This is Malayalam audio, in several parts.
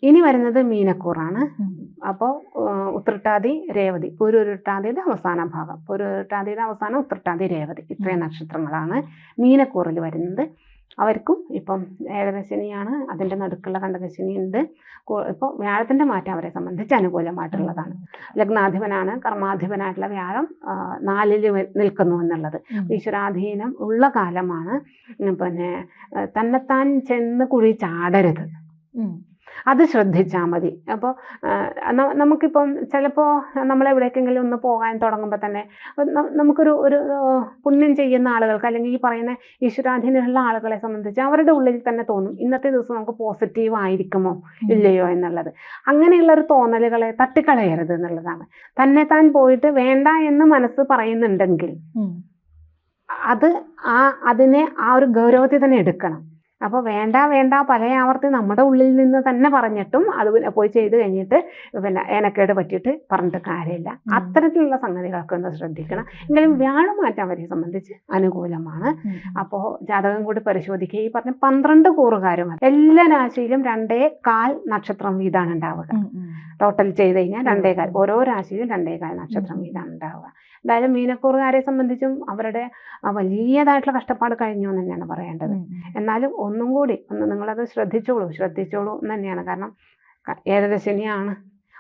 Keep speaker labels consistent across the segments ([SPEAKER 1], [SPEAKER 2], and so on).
[SPEAKER 1] ഇനി വരുന്നത് മീനക്കൂറാണ്. അപ്പോൾ ഉത്രട്ടാതി രേവതി, പൂരുരുട്ടാതിയുടെ അവസാന ഭാഗം, പൂരുരുട്ടാതിയുടെ അവസാനം ഉത്രട്ടാതി രേവതി, ഇത്രയും നക്ഷത്രങ്ങളാണ് മീനക്കൂറിൽ വരുന്നത്. അവർക്കും ഇപ്പം ഏഴരശനിയാണ്, അതിൻ്റെ നടുക്കുള്ള കണ്ടകശനി ഉണ്ട്. ഇപ്പോൾ വ്യാഴത്തിൻ്റെ മാറ്റം അവരെ സംബന്ധിച്ച് അനുകൂലമായിട്ടുള്ളതാണ്. ലഗ്നാധിപനാണ്, കർമാധിപനായിട്ടുള്ള വ്യാഴം 4-ൽ നിൽക്കുന്നു എന്നുള്ളത് ഈശ്വരാധീനം ഉള്ള കാലമാണ്. പിന്നെ തന്നെത്താൻ ചെന്ന് കുഴി ചാടരുത്, അത് ശ്രദ്ധിച്ചാൽ മതി. അപ്പോൾ നമുക്കിപ്പം ചിലപ്പോൾ നമ്മളെവിടേക്കെങ്കിലും ഒന്ന് പോകാൻ തുടങ്ങുമ്പോൾ തന്നെ നമുക്കൊരു പുണ്യം ചെയ്യുന്ന ആളുകൾക്ക്, അല്ലെങ്കിൽ ഈ പറയുന്ന ഈശ്വരാധീനമുള്ള ആളുകളെ സംബന്ധിച്ച് അവരുടെ ഉള്ളിൽ തന്നെ തോന്നും ഇന്നത്തെ ദിവസം നമുക്ക് പോസിറ്റീവ് ആയിരിക്കുമോ ഇല്ലയോ എന്നുള്ളത്. അങ്ങനെയുള്ളൊരു തോന്നലുകളെ തട്ടിക്കളയരുത് എന്നുള്ളതാണ്. തന്നെ താൻ പോയിട്ട് വേണ്ട എന്ന് മനസ്സ് പറയുന്നുണ്ടെങ്കിൽ അതിനെ ആ ഒരു ഗൗരവത്തിൽ തന്നെ എടുക്കണം. അപ്പോൾ വേണ്ട പല ആവർത്തി നമ്മുടെ ഉള്ളിൽ നിന്ന് തന്നെ പറഞ്ഞിട്ടും അത് പോയി ചെയ്ത് കഴിഞ്ഞിട്ട് പിന്നെ ഏനക്കേട് പറ്റിയിട്ട് പറഞ്ഞിട്ട് കാര്യമില്ല. അത്തരത്തിലുള്ള സംഗതികളൊക്കെ ഒന്ന് ശ്രദ്ധിക്കണം. എങ്കിലും വ്യാഴമാറ്റം അവരെ സംബന്ധിച്ച് അനുകൂലമാണ്. അപ്പോൾ ജാതകം കൂടി പരിശോധിക്കുക. ഈ പറഞ്ഞ 12 കൂറുകാരും എല്ലാ രാശിയിലും 2.25 നക്ഷത്രം വീതമാണ് ഉണ്ടാവുക. ടോട്ടൽ ചെയ്ത് കഴിഞ്ഞാൽ 2.25, ഓരോ രാശിയിലും 2.25 നക്ഷത്രം വീതമാണ് ഉണ്ടാവുക. എന്തായാലും മീനക്കൂറുകാരെ സംബന്ധിച്ചും അവരുടെ വലിയതായിട്ടുള്ള കഷ്ടപ്പാട് കഴിഞ്ഞു എന്ന് തന്നെയാണ് പറയേണ്ടത്. എന്നാലും ഒന്നും കൂടി നിങ്ങളത് ശ്രദ്ധിച്ചോളൂ എന്ന് തന്നെയാണ്. കാരണം ഏഴരശനിയാണ്,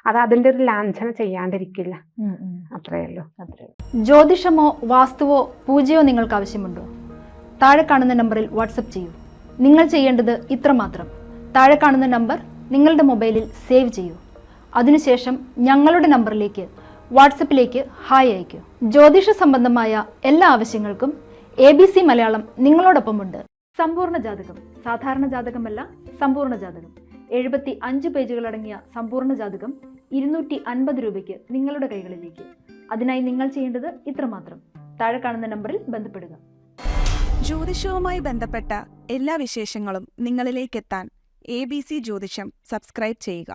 [SPEAKER 1] അത് അതിൻ്റെ ഒരു ലാഞ്ചന ചെയ്യാണ്ടിരിക്കില്ല. അത്രയേ ഉള്ളൂ.
[SPEAKER 2] ജ്യോതിഷമോ വാസ്തുവോ പൂജയോ നിങ്ങൾക്ക് ആവശ്യമുണ്ടോ? താഴെ കാണുന്ന നമ്പറിൽ വാട്സപ്പ് ചെയ്യൂ. നിങ്ങൾ ചെയ്യേണ്ടത് ഇത്രമാത്രം: താഴെ കാണുന്ന നമ്പർ നിങ്ങളുടെ മൊബൈലിൽ സേവ് ചെയ്യൂ. അതിനുശേഷം ഞങ്ങളുടെ നമ്പറിലേക്ക് വാട്സപ്പിലേക്ക് ഹായ് അയക്കൂ. ജ്യോതിഷ സംബന്ധമായ എല്ലാ ആവശ്യങ്ങൾക്കും ABC മലയാളം നിങ്ങളോടൊപ്പമുണ്ട്. സമ്പൂർണ്ണ ജാതകം, സാധാരണ ജാതകമല്ല, സമ്പൂർണ്ണ ജാതകം. 75 പേജുകളടങ്ങിയ സമ്പൂർണ്ണ ജാതകം 250 രൂപയ്ക്ക് നിങ്ങളുടെ കൈകളിലേക്ക്. അതിനായി നിങ്ങൾ ചെയ്യേണ്ടത് ഇത്രമാത്രം: താഴെ കാണുന്ന നമ്പറിൽ ബന്ധപ്പെടുക.
[SPEAKER 3] ജ്യോതിഷവുമായി ബന്ധപ്പെട്ട എല്ലാ വിശേഷങ്ങളും നിങ്ങളിലേക്കെത്താൻ ABC ജ്യോതിഷം സബ്സ്ക്രൈബ് ചെയ്യുക.